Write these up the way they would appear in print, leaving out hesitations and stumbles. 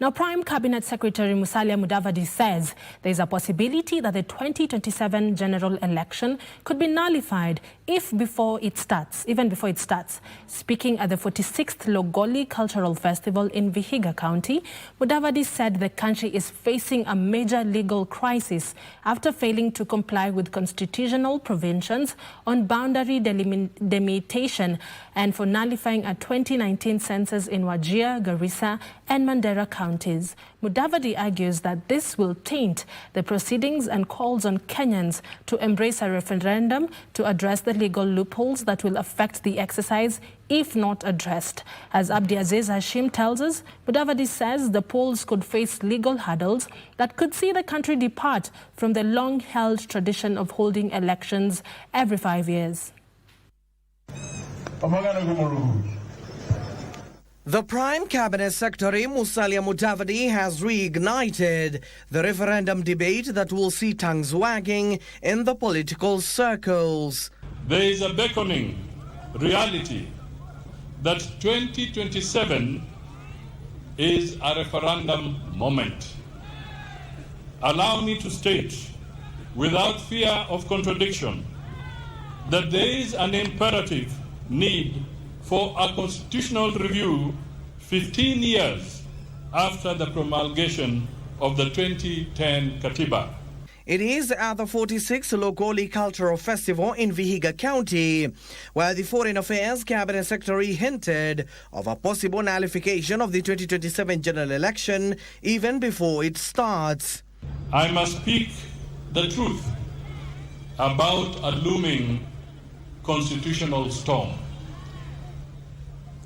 Now, Prime Cabinet Secretary Musalia Mudavadi says there is a possibility that the 2027 general election could be nullified even before it starts. Speaking at the 46th Logooli Cultural Festival in Vihiga County, Mudavadi said the country is facing a major legal crisis after failing to comply with constitutional provisions on boundary delimitation and for nullifying a 2019 census in Wajir, Garissa and Mandera counties. Mudavadi argues that this will taint the proceedings and calls on Kenyans to embrace a referendum to address the legal loopholes that will affect the exercise if not addressed. As Abdiaziz Hashim tells us, Mudavadi says the polls could face legal hurdles that could see the country depart from the long-held tradition of holding elections every 5 years. The Prime Cabinet Secretary Musalia Mudavadi has reignited the referendum debate that will see tongues wagging in the political circles. There is a beckoning reality that 2027 is a referendum moment. Allow me to state, without fear of contradiction, that there is an imperative need for a constitutional review 15 years after the promulgation of the 2010 Katiba. It is at the 46th Logooli Cultural Festival in Vihiga County, where the Foreign Affairs Cabinet Secretary hinted of a possible nullification of the 2027 general election even before it starts. I must speak the truth about a looming constitutional storm.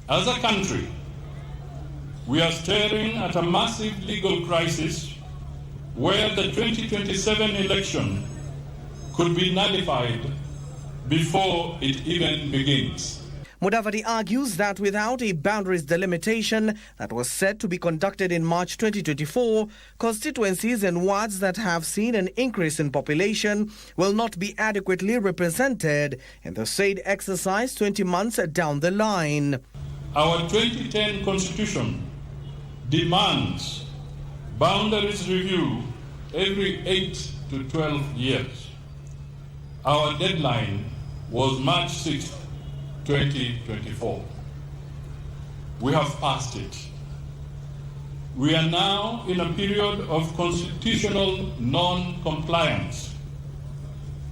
As a country, we are staring at a massive legal crisis where the 2027 election could be nullified before it even begins. Mudavadi argues that without a boundaries delimitation that was set to be conducted in March 2024, constituencies and wards that have seen an increase in population will not be adequately represented in the said exercise 20 months down the line. Our 2010 Constitution demands boundaries review every 8 to 12 years. Our deadline was March 6, 2024. We have passed it. We are now in a period of constitutional non-compliance.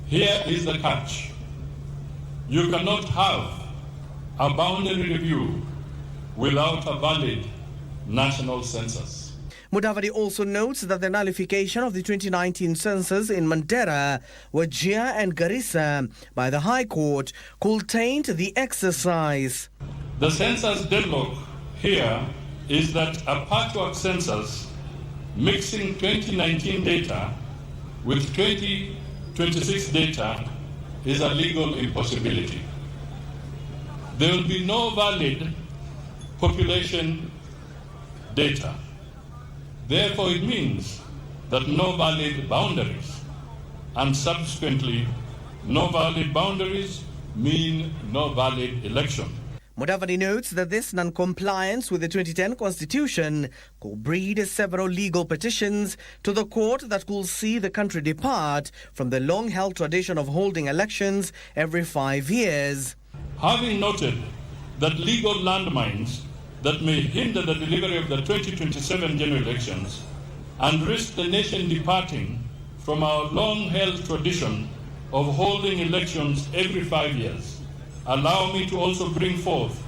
Here is the catch. You cannot have a boundary review without a valid national census. Mudavadi also notes that the nullification of the 2019 census in Mandera, Wajir and Garissa by the High Court could taint the exercise. The census deadlock here is that a patchwork census mixing 2019 data with 2026 data is a legal impossibility. There will be no valid population data. Therefore, it means that no valid boundaries, and subsequently, no valid boundaries mean no valid election. Mudavadi notes that this non-compliance with the 2010 Constitution could breed several legal petitions to the court that could see the country depart from the long-held tradition of holding elections every 5 years. Having noted that legal landmines that may hinder the delivery of the 2027 general elections and risk the nation departing from our long-held tradition of holding elections every 5 years, allow me to also bring forth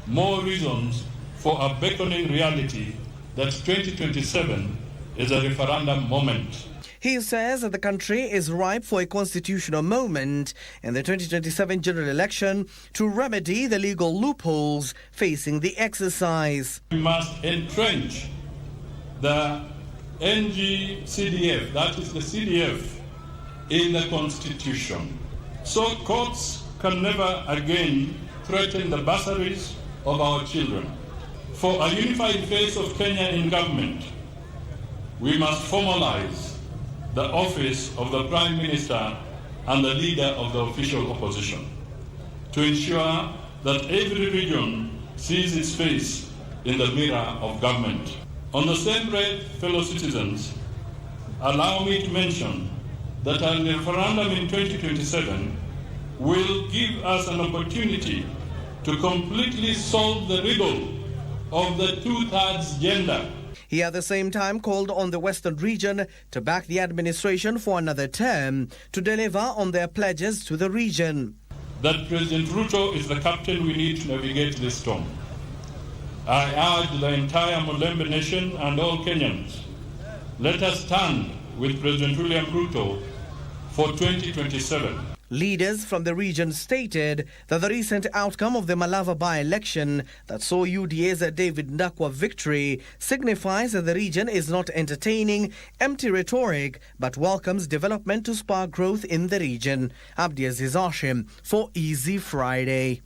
more reasons for a beckoning reality that 2027 is a referendum moment. He says that the country is ripe for a constitutional moment in the 2027 general election to remedy the legal loopholes facing the exercise. We must entrench the NG-CDF, that is the CDF, in the Constitution, so courts can never again threaten the bursaries of our children. For a unified face of Kenya in government, we must formalize the office of the Prime Minister and the leader of the official opposition to ensure that every region sees its face in the mirror of government. On the same rate, fellow citizens, allow me to mention that a referendum in 2027 will give us an opportunity to completely solve the riddle of the two-thirds gender. He at the same time called on the Western region to back the administration for another term to deliver on their pledges to the region. That President Ruto is the captain we need to navigate this storm. I urge the entire Mulembe nation and all Kenyans, let us stand with President William Ruto for 2027. Leaders from the region stated that the recent outcome of the Malava by-election that saw UDA's David Ndakwa victory signifies that the region is not entertaining empty rhetoric but welcomes development to spark growth in the region. Abdiaziz Hashim for Easy Friday.